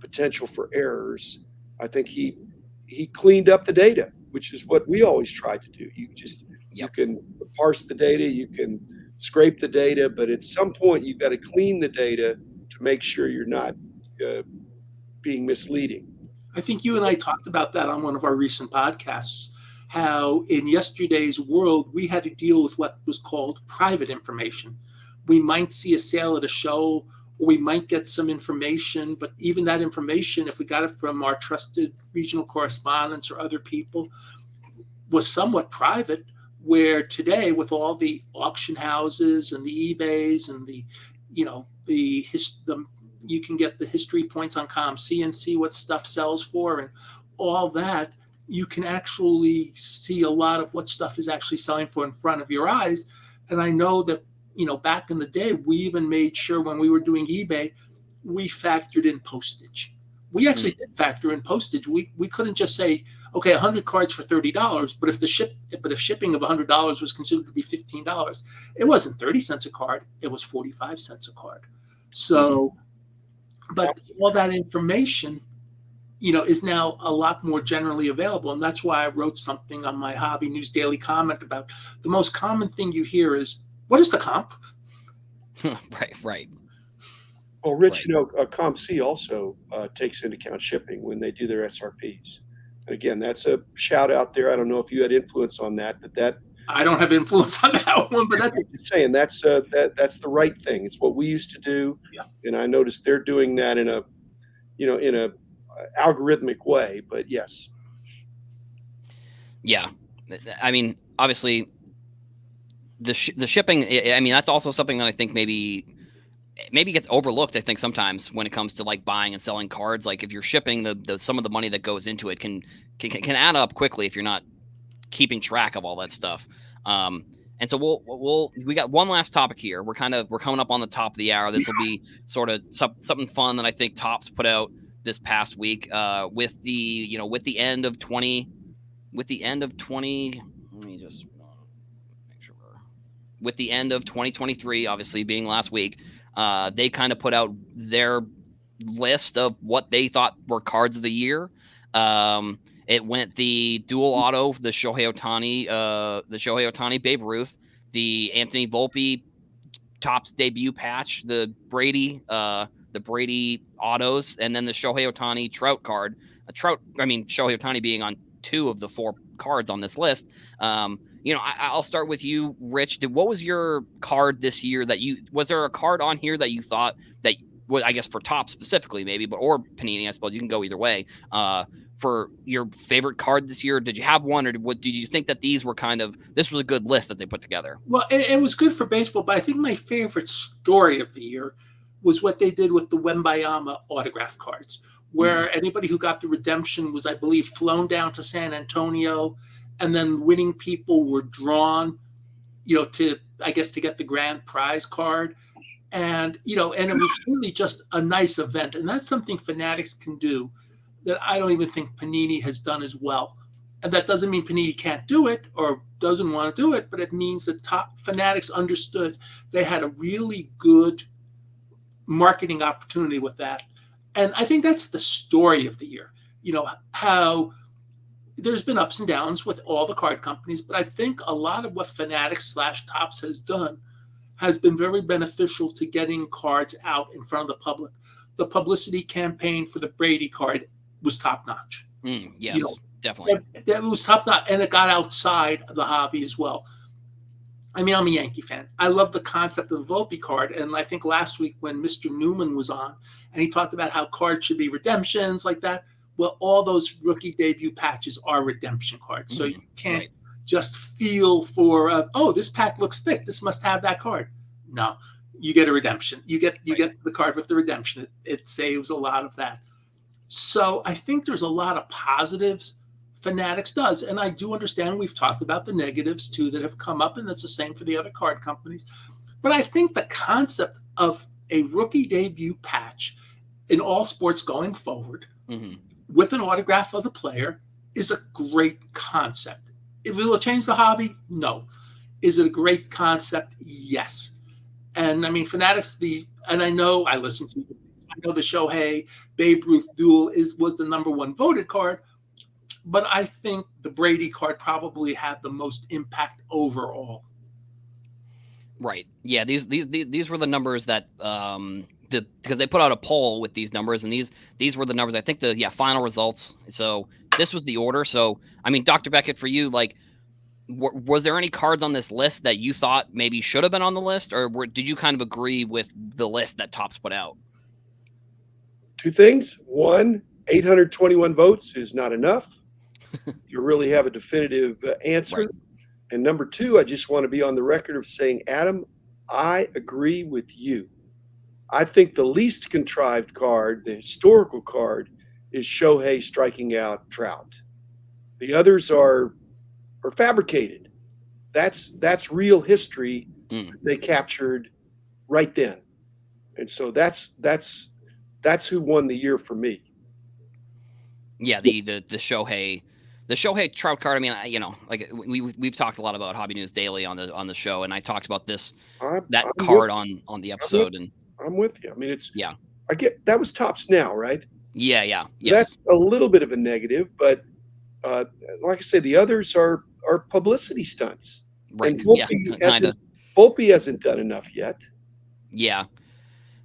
potential for errors. I think he cleaned up the data, which is what we always tried to do. You can parse the data, you can scrape the data, but at some point you've got to clean the data to make sure you're not being misleading. I think you and I talked about that on one of our recent podcasts, how in yesterday's world, we had to deal with what was called private information. We might see a sale at a show, or we might get some information, but even that information, if we got it from our trusted regional correspondents or other people, was somewhat private, where today with all the auction houses and the eBays and you can get the history points on ComC and see what stuff sells for, and all that, you can actually see a lot of what stuff is actually selling for in front of your eyes. And I know that, back in the day, we even made sure when we were doing eBay, we factored in postage. We actually did factor in postage. We couldn't just say, okay, 100 cards for $30, but if shipping of $100 was considered to be $15, it wasn't 30 cents a card, it was 45 cents a card. So, but all that information, is now a lot more generally available. And that's why I wrote something on my Hobby News Daily comment about the most common thing you hear is, what is the comp? Right. Well, Rich, ComC also takes into account shipping when they do their SRPs. And again, that's a shout out there. I don't know if you had influence on that, but that I don't have influence on that one, but that's I'm just saying that's that's the right thing. It's what we used to do, yeah. and I noticed they're doing that in a in a algorithmic way. But yes, Yeah, I mean, obviously the shipping. I mean, that's also something that I think maybe gets overlooked. I think sometimes when it comes to like buying and selling cards, like if you're shipping, the some of the money that goes into it can add up quickly if you're not keeping track of all that stuff. Um, and so we got one last topic here. We're coming up on the top of the hour. This will be sort of something fun that I think Topps put out this past week with the with the end of 20. Let me just make sure with the end of 2023, obviously being last week, they kind of put out their list of what they thought were cards of the year. It went the dual auto, the Shohei Ohtani Babe Ruth, the Anthony Volpe Topps debut patch, the Brady autos, and then the Shohei Ohtani Trout card. Shohei Ohtani being on 2 of the 4 cards on this list. I'll start with you, Rich. What was your card this year was there a card on here that you thought that, well, I guess for Topps specifically maybe, or Panini, I suppose you can go either way, for your favorite card this year? Did you have one, or did you think that this was a good list that they put together? Well, it was good for baseball, but I think my favorite story of the year was what they did with the Wembayama autograph cards, where anybody who got the redemption was, I believe, flown down to San Antonio, and then winning people were drawn, to get the grand prize card. And it was really just a nice event, and that's something Fanatics can do that I don't even think Panini has done as well. And that doesn't mean Panini can't do it or doesn't want to do it, but it means that Top Fanatics understood they had a really good marketing opportunity with that. And I think that's the story of the year. How there's been ups and downs with all the card companies, but I think a lot of what Fanatics / Topps has done has been very beneficial to getting cards out in front of the public. The publicity campaign for the Brady card was top notch. Yes, definitely. That was top notch, and it got outside the hobby as well. I mean, I'm a Yankee fan. I love the concept of the Volpe card, and I think last week when Mr. Newman was on, and he talked about how cards should be redemptions like that. Well, all those rookie debut patches are redemption cards, so you can't just feel for this pack looks thick, this must have that card. No, you get a redemption. You get the card with the redemption. It saves a lot of that. So I think there's a lot of positives Fanatics does, and I do understand we've talked about the negatives too that have come up, and that's the same for the other card companies. But I think the concept of a rookie debut patch in all sports going forward with an autograph of the player is a great concept. Will it change the hobby? No. Is it a great concept? Yes. And I mean, Fanatics, and I know I listened to, I know the Shohei Babe Ruth duel was the #1 voted card, but I think the Brady card probably had the most impact overall. Right. Yeah. These were the numbers that because they put out a poll with these numbers, and these were the numbers. I think the final results. So this was the order. So I mean, Dr. Beckett, for you, like, was there any cards on this list that you thought maybe should have been on the list, or did you kind of agree with the list that Topps put out? 2 things. 1, 821 votes is not enough to really have a definitive answer. Right. And number 2, I just want to be on the record of saying, Adam, I agree with you. I think the least contrived card, the historical card, is Shohei striking out Trout. The others are fabricated. That's real history they captured right then. And so that's who won the year for me. Yeah, the Shohei Trout card. I mean, like we've talked a lot about Hobby News Daily on the show, and I talked about that card on the episode. I'm with you. I mean, yeah. I get that was Topps now, right? Yeah. Yes. That's a little bit of a negative, but like I say, the others are publicity stunts. Right. And Volpe hasn't done enough yet. Yeah.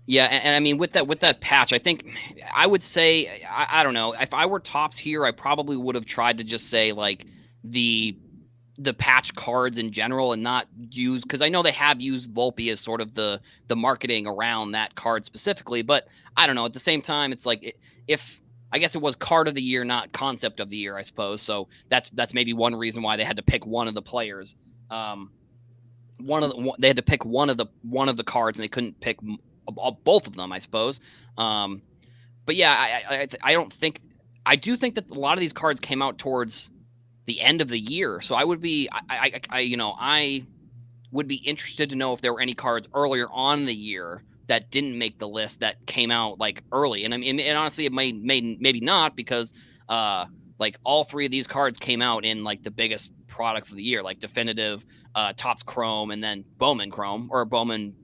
Yeah, and I mean with that patch, I think I would say I don't know if I were Tops here, I probably would have tried to just say like the patch cards in general and not use because I know they have used Volpe as sort of the marketing around that card specifically, but I don't know. At the same time, it's like if I guess it was card of the year, not concept of the year, I suppose. So that's maybe one reason why they had to pick one of the players. Um, they had to pick one of the cards and they couldn't pick both of them, I suppose. Um, but yeah, I don't think I do think that a lot of these cards came out towards the end of the year. So I would be I would be interested to know if there were any cards earlier on in the year that didn't make the list that came out like early. And I mean, and honestly, it maybe not because like all three of these cards came out in like the biggest products of the year, like Definitive, Topps Chrome, and then Bowman Chrome or Bowman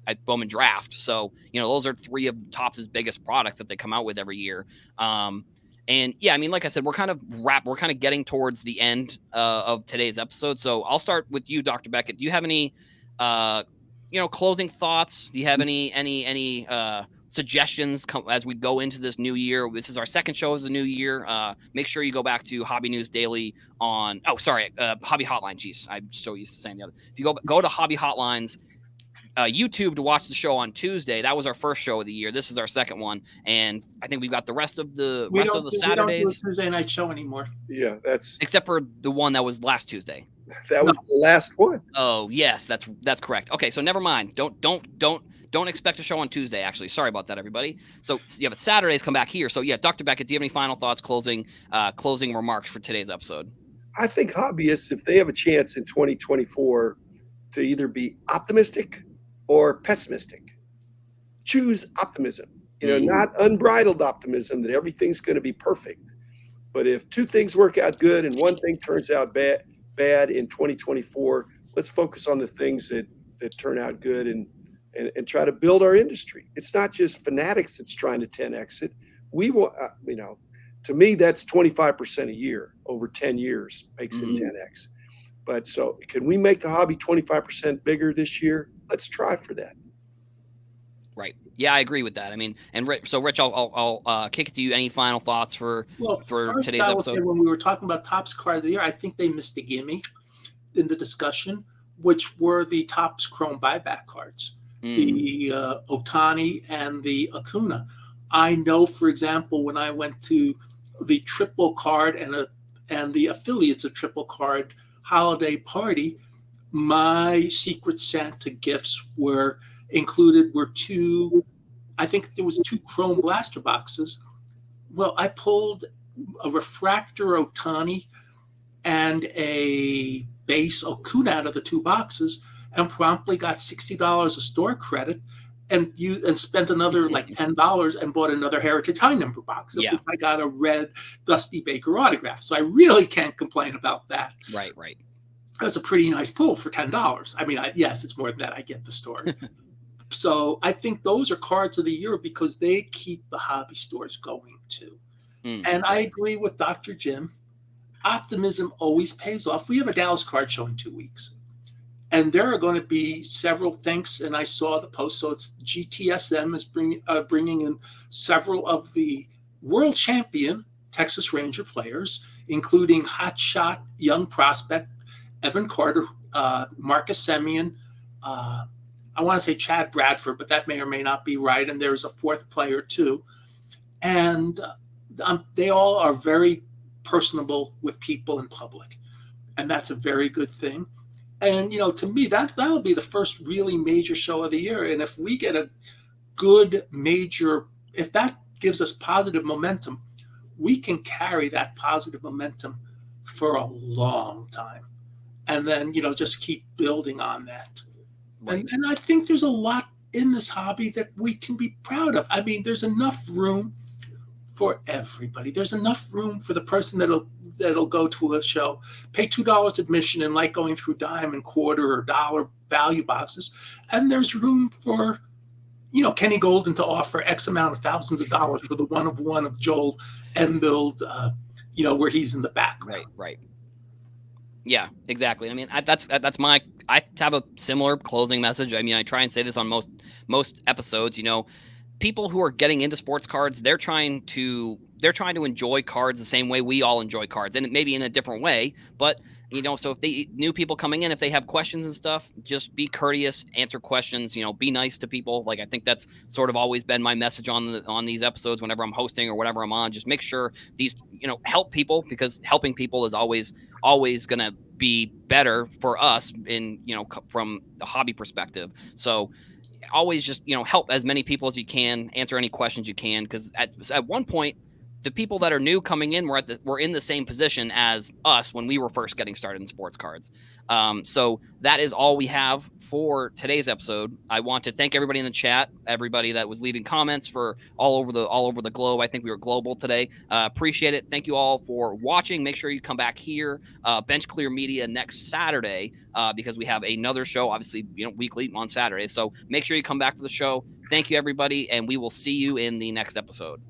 at Bowman Draft. So those are three of Topps's biggest products that they come out with every year. And yeah, I mean, like I said, we're kind of getting towards the end of today's episode. So I'll start with you, Dr. Beckett. Do you have any, closing thoughts? Do you have any suggestions as we go into this new year? This is our second show of the new year. Make sure you go back to Hobby News Daily on. Oh, sorry, Hobby Hotline. Jeez, I'm so used to saying the other. If you go to Hobby Hotlines. YouTube to watch the show on Tuesday. That was our first show of the year. This is our second one, and I think we've got the rest of the Saturdays. We don't do a Tuesday night show anymore. Yeah, that's except for the one that was last Tuesday. That was the last one. Oh yes, that's correct. Okay, so never mind. Don't expect a show on Tuesday. Actually, sorry about that, everybody. So yeah, but Saturdays come back here. So yeah, Dr. Beckett, do you have any final thoughts, closing remarks for today's episode? I think hobbyists, if they have a chance in 2024 to either be optimistic or pessimistic, choose optimism. Not unbridled optimism that everything's going to be perfect. But if two things work out good and one thing turns out bad in 2024, let's focus on the things that turn out good and try to build our industry. It's not just fanatics that's trying to 10x it. We want, to me, that's 25% a year over 10 years makes it 10x. But so can we make the hobby 25% bigger this year? Let's try for that. Right. Yeah, I agree with that. I mean, and so Rich, I'll kick it to you. Any final thoughts for today's episode? When we were talking about Topps card of the year, I think they missed a gimme in the discussion, which were the Topps Chrome buyback cards, the Otani and the Acuna. I know, for example, when I went to the triple card and the affiliates of triple card holiday party, my Secret Santa gifts were two, I think there was 2 Chrome blaster boxes. Well, I pulled a refractor Otani and a base Acuna out of the 2 boxes and promptly got $60 of store credit and spent another like $10 and bought another Heritage High number box. Yeah. I got a red Dusty Baker autograph. So I really can't complain about that. Right. That's a pretty nice pull for $10. I mean, yes, it's more than that. I get the story. So I think those are cards of the year because they keep the hobby stores going too. And I agree with Dr. Jim. Optimism always pays off. We have a Dallas card show in 2 weeks. And there are going to be several things, and I saw the post. So it's GTSM is bringing in several of the world champion Texas Ranger players, including hotshot young prospect Evan Carter, Marcus Semien, I want to say Chad Bradford, but that may or may not be right. And there's a 4th player too. And they all are very personable with people in public. And that's a very good thing. And, to me, that'll be the first really major show of the year. And if we get a good major, if that gives us positive momentum, we can carry that positive momentum for a long time. And then, just keep building on that. Right. And I think there's a lot in this hobby that we can be proud of. I mean, there's enough room for everybody. There's enough room for the person that'll go to a show, pay $2 admission and like going through dime and quarter or dollar value boxes. And there's room for, Kenny Golden to offer X amount of thousands of dollars for the one of Joel Embiid, where he's in the background. Right. Yeah, exactly. I mean, that's my. I have a similar closing message. I mean, I try and say this on most episodes. You know, people who are getting into sports cards, they're trying to enjoy cards the same way we all enjoy cards, and maybe in a different way. But so if they new people coming in, if they have questions and stuff, just be courteous, answer questions. Be nice to people. Like, I think that's sort of always been my message on these episodes. Whenever I'm hosting or whatever I'm on, just make sure these help people, because helping people is always gonna be better for us in from the hobby perspective. So always just help as many people as you can, answer any questions you can, because at one point the people that are new coming in were in the same position as us when we were first getting started in sports cards. So that is all we have for today's episode. I want to thank everybody in the chat, everybody that was leaving comments for all over the globe. I think we were global today. Appreciate it. Thank you all for watching. Make sure you come back here, Bench Clear Media, next Saturday, because we have another show, obviously, weekly on Saturday. So make sure you come back for the show. Thank you, everybody, and we will see you in the next episode.